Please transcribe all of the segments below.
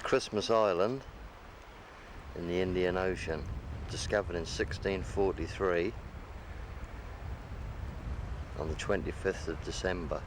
Christmas Island in the Indian Ocean, discovered in 1643 on the 25th of December.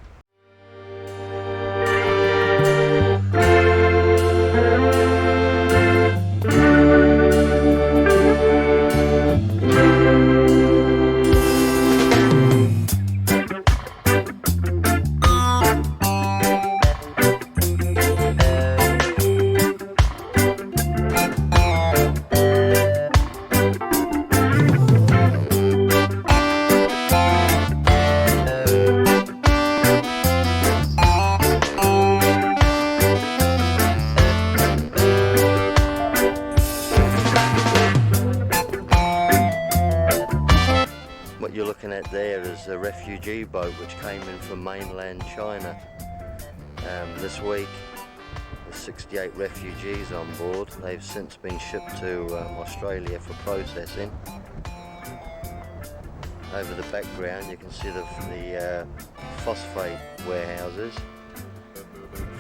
What you're looking at there is a refugee boat which came in from mainland China this week. There's 68 refugees on board. They've since been shipped to Australia for processing. Over the background you can see the phosphate warehouses.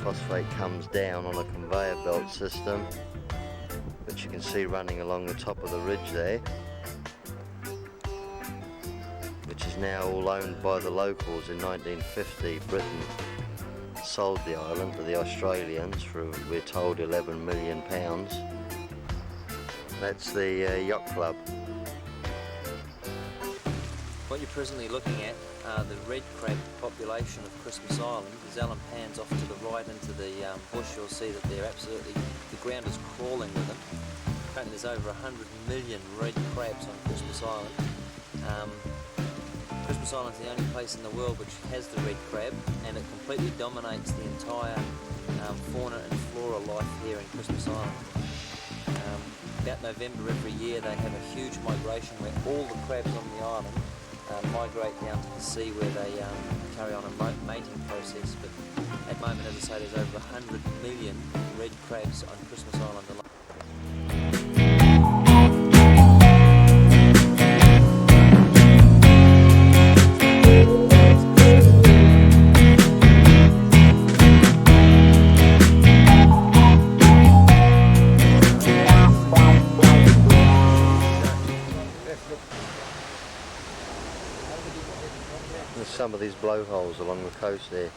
Phosphate comes down on a conveyor belt system, which you can see running along the top of the ridge there, which is now all owned by the locals. In 1950, Britain sold the island to the Australians for, we're told, £11 million. That's the yacht club. What you're presently looking at are the red crab population of Christmas Island. As Alan pans off to the right into the bush, you'll see that they're absolutely, the ground is crawling with them. Apparently there's over 100 million red crabs on Christmas Island. Christmas Island is the only place in the world which has the red crab, and it completely dominates the entire fauna and flora life here in Christmas Island. About November every year they have a huge migration where all the crabs on the island migrate down to the sea where they carry on a mating process. But at the moment, as I say, there's over 100 million red crabs on Christmas Island alone. There's some of these blowholes along the coast there.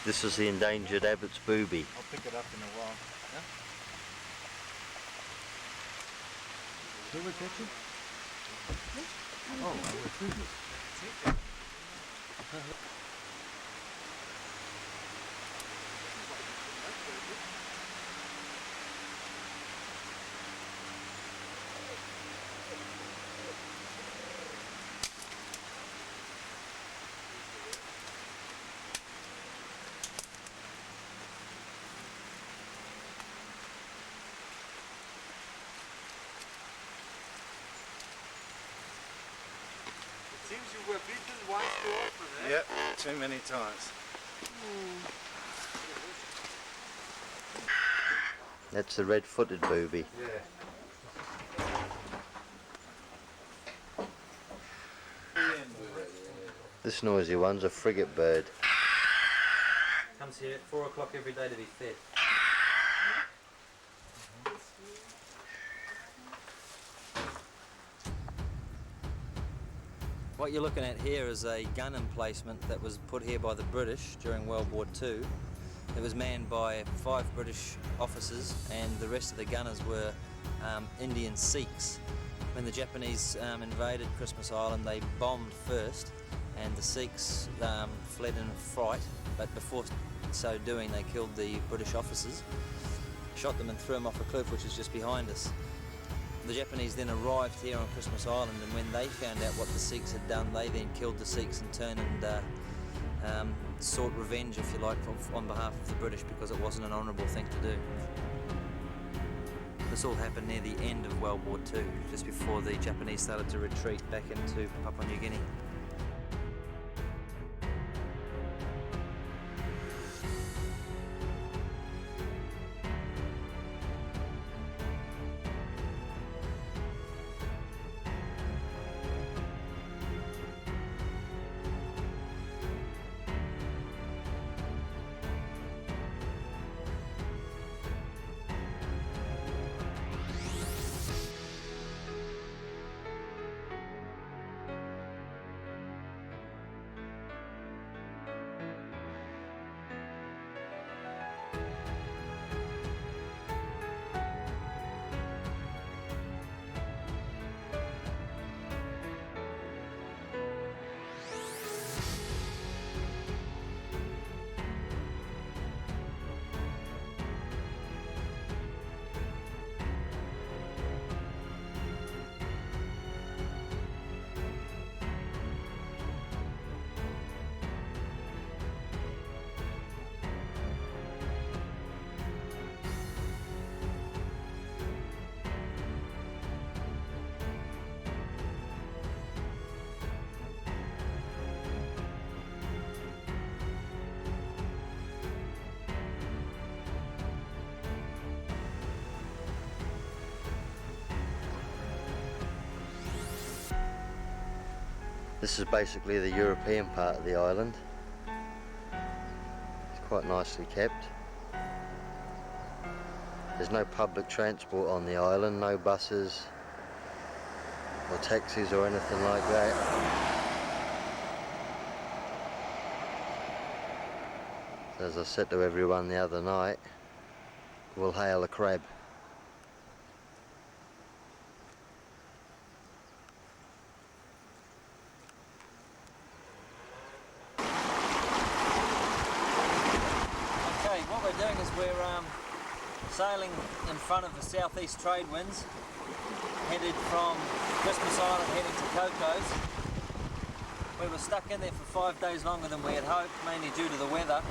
This is the endangered Abbott's booby. I'll pick it up in a while. Yeah? Who was catching? Oh, I was thinking. were beaten once too often, eh? Yep, too many times. That's the red-footed booby. Yeah. This noisy one's a frigate bird. Comes here at 4 o'clock every day to be fed. What you're looking at here is a gun emplacement that was put here by the British during World War II. It was manned by 5 British officers, and the rest of the gunners were Indian Sikhs. When the Japanese invaded Christmas Island, they bombed first, and the Sikhs fled in fright, but before so doing they killed the British officers, shot them and threw them off a cliff which is just behind us. The Japanese then arrived here on Christmas Island, and when they found out what the Sikhs had done, they then killed the Sikhs in turn and sought revenge, if you like, on behalf of the British, because it wasn't an honourable thing to do. This all happened near the end of World War II, just before the Japanese started to retreat back into Papua New Guinea. This is basically the European part of the island. It's quite nicely kept. There's no public transport on the island, no buses or taxis or anything like that. So as I said to everyone the other night, we'll hail a crab. What we're doing is we're sailing in front of the southeast trade winds, headed from Christmas Island heading to Cocos. We were stuck in there for 5 days longer than we had hoped, mainly due to the weather.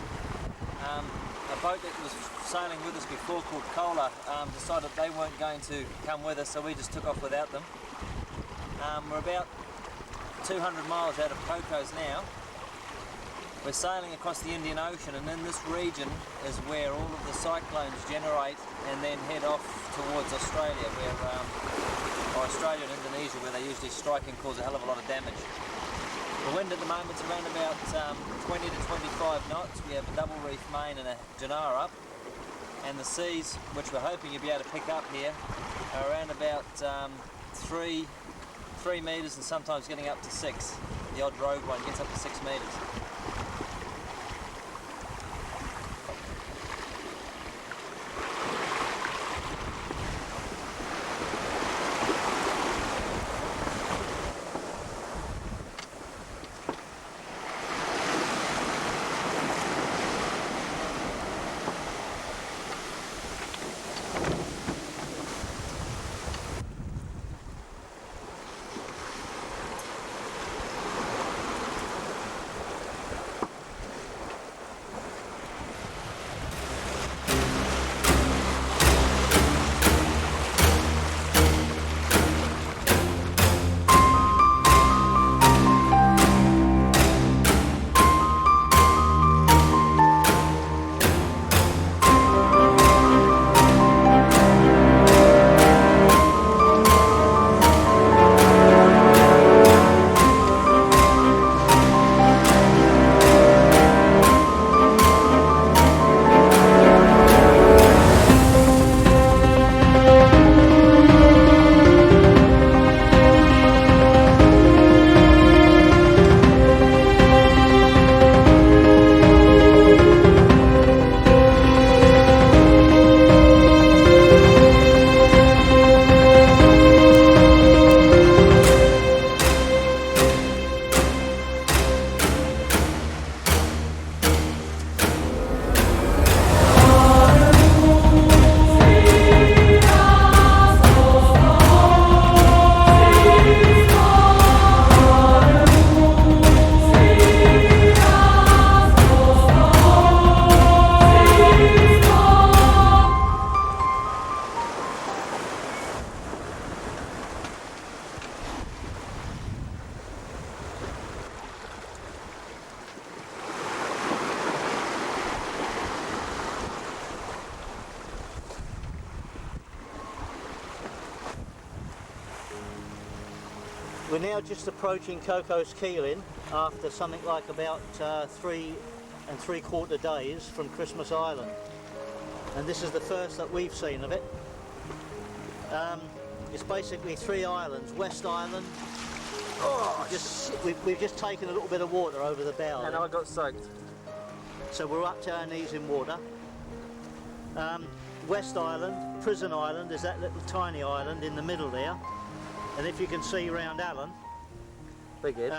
A boat that was sailing with us before, called Cola, decided they weren't going to come with us, so we just took off without them. We're about 200 miles out of Cocos now. We're sailing across the Indian Ocean, and in this region is where all of the cyclones generate and then head off towards Australia, or Australia and Indonesia, where they usually strike and cause a hell of a lot of damage. The wind at the moment is around about 20 to 25 knots. We have a double reef main and a Janara up, and the seas, which we're hoping you'll be able to pick up here, are around about 3 metres and sometimes getting up to 6. The odd rogue one gets up to 6 metres. now just approaching Cocos Keeling after something like about 3 3/4 days from Christmas Island, and this is the first that we've seen of it. It's basically 3 islands: West Island. We've just taken a little bit of water over the bow, And I got soaked. so we're up to our knees in water. West Island, Prison Island, is that little tiny island in the middle there, and if you can see round Allen, Big head.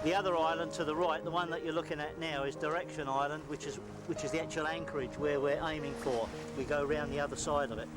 the other island to the right, the one that you're looking at now, is Direction Island, which is the actual anchorage where we're aiming for. We go round the other side of it.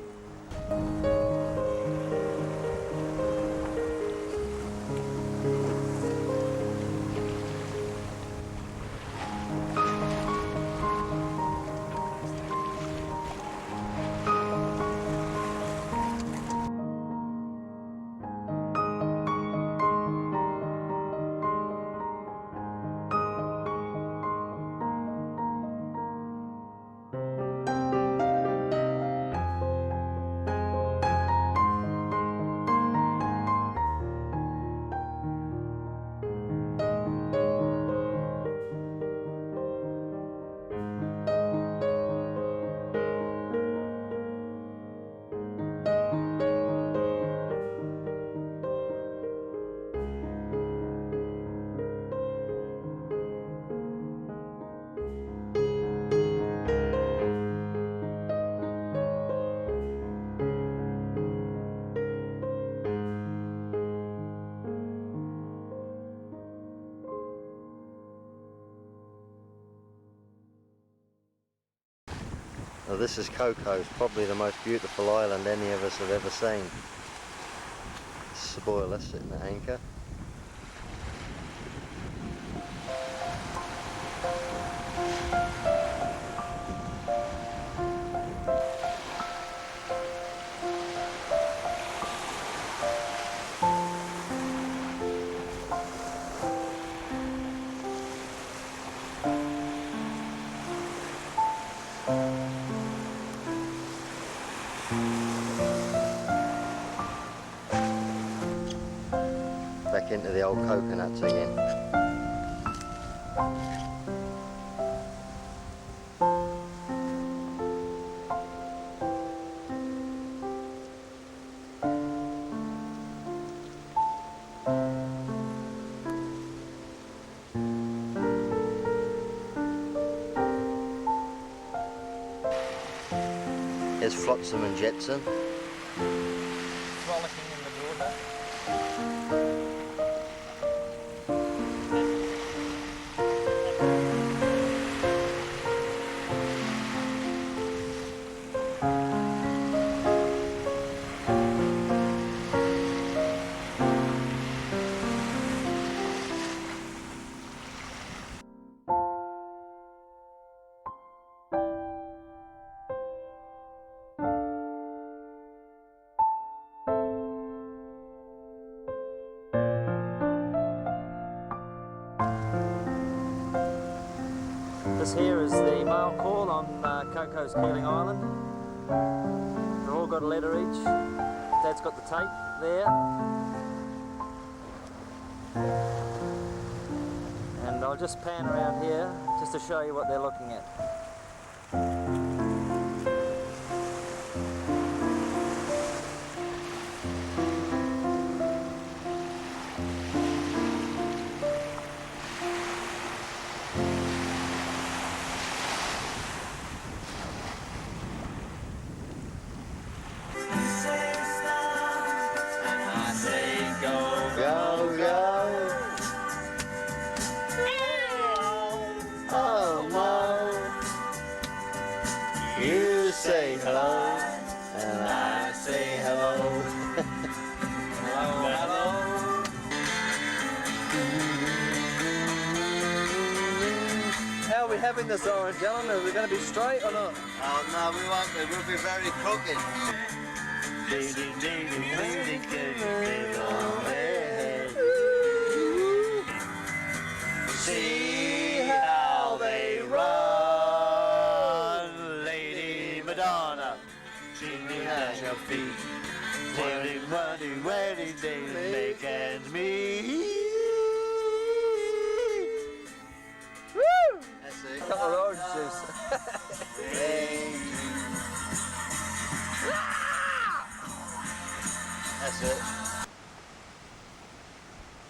Now this is Cocos, probably the most beautiful island any of us have ever seen. Spoiler sitting at anchor. Back into the old coconuts again. Here's Flotsam and Jetsam. Frolicking in the water. This here is the mail call on Cocos Keeling Island. They've all got a letter each. Dad's got the tape there. And I'll just pan around here just to show you what they're looking at. Go, go! Oh no! You say hello, and I say hello. Hello, hello. How are we having this orange, Alan? Are we going to be straight or not? Oh no, we won't be. We'll be very crooked. See how they run, Lady Madonna, singing at your feet. money, wedding day, make ends meet. Woo! That's it. Couple of orange juice. That's it.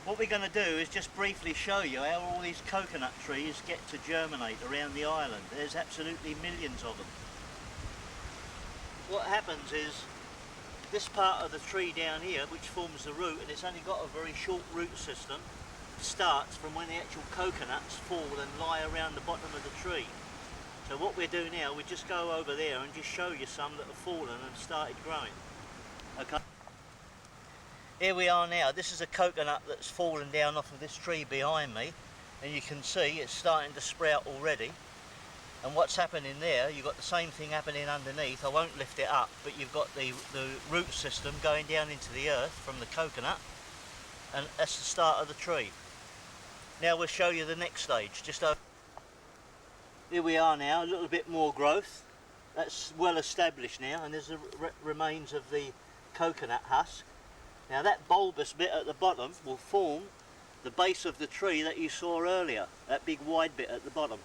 What we're going to do is just briefly show you how all these coconut trees get to germinate around the island. There's absolutely millions of them. What happens is this part of the tree down here, which forms the root, and it's only got a very short root system, starts from when the actual coconuts fall and lie around the bottom of the tree. So what we do now, we just go over there and just show you some that have fallen and started growing. Okay. Here we are now. This is a coconut that's fallen down off of this tree behind me, and you can see it's starting to sprout already. And what's happening there, you've got the same thing happening underneath. I won't lift it up, but you've got the root system going down into the earth from the coconut, and that's the start of the tree. Now we'll show you the next stage. Just over. Here we are now, a little bit more growth. That's well established now, and there's the remains of the coconut husk. Now that bulbous bit at the bottom will form the base of the tree that you saw earlier, that big wide bit at the bottom.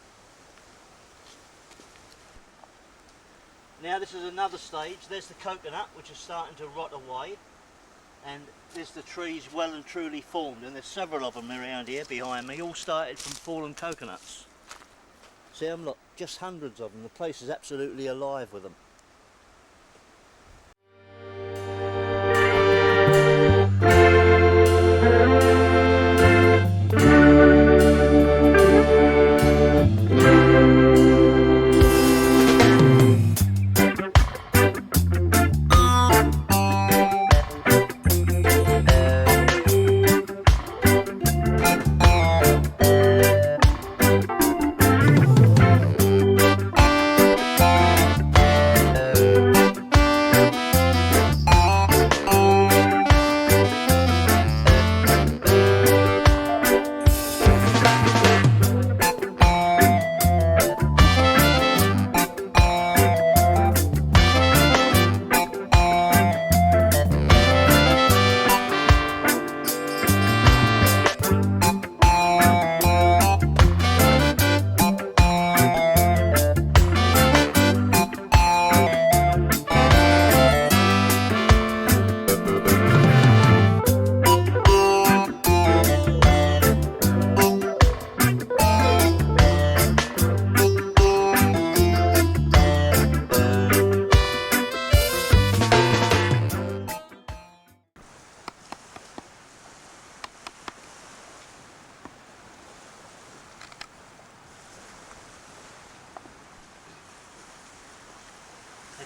Now this is another stage. There's the coconut, which is starting to rot away, and there's the trees well and truly formed, and there's several of them around here behind me, all started from fallen coconuts. See them, look, just hundreds of them. The place is absolutely alive with them.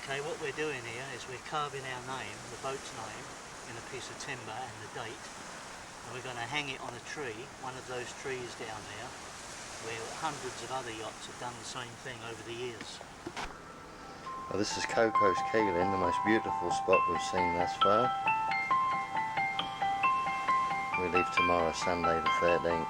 Okay, what we're doing here is we're carving our name, the boat's name, in a piece of timber and the date, and we're going to hang it on a tree, one of those trees down there, where hundreds of other yachts have done the same thing over the years. Well, this is Cocos Keeling, the most beautiful spot we've seen thus far. We leave tomorrow, Sunday the 13th.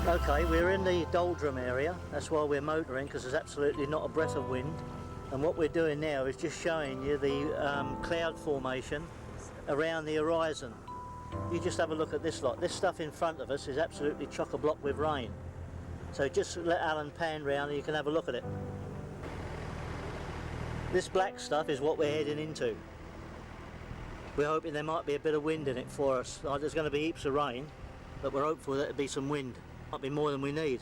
Okay, we're in the doldrum area. That's why we're motoring, because there's absolutely not a breath of wind. And what we're doing now is just showing you the cloud formation around the horizon. You just have a look at this lot. This stuff in front of us is absolutely chock-a-block with rain. So just let Alan pan round and you can have a look at it. This black stuff is what we're heading into. We're hoping there might be a bit of wind in it for us. There's going to be heaps of rain, but we're hopeful that there'll be some wind. Might be more than we need.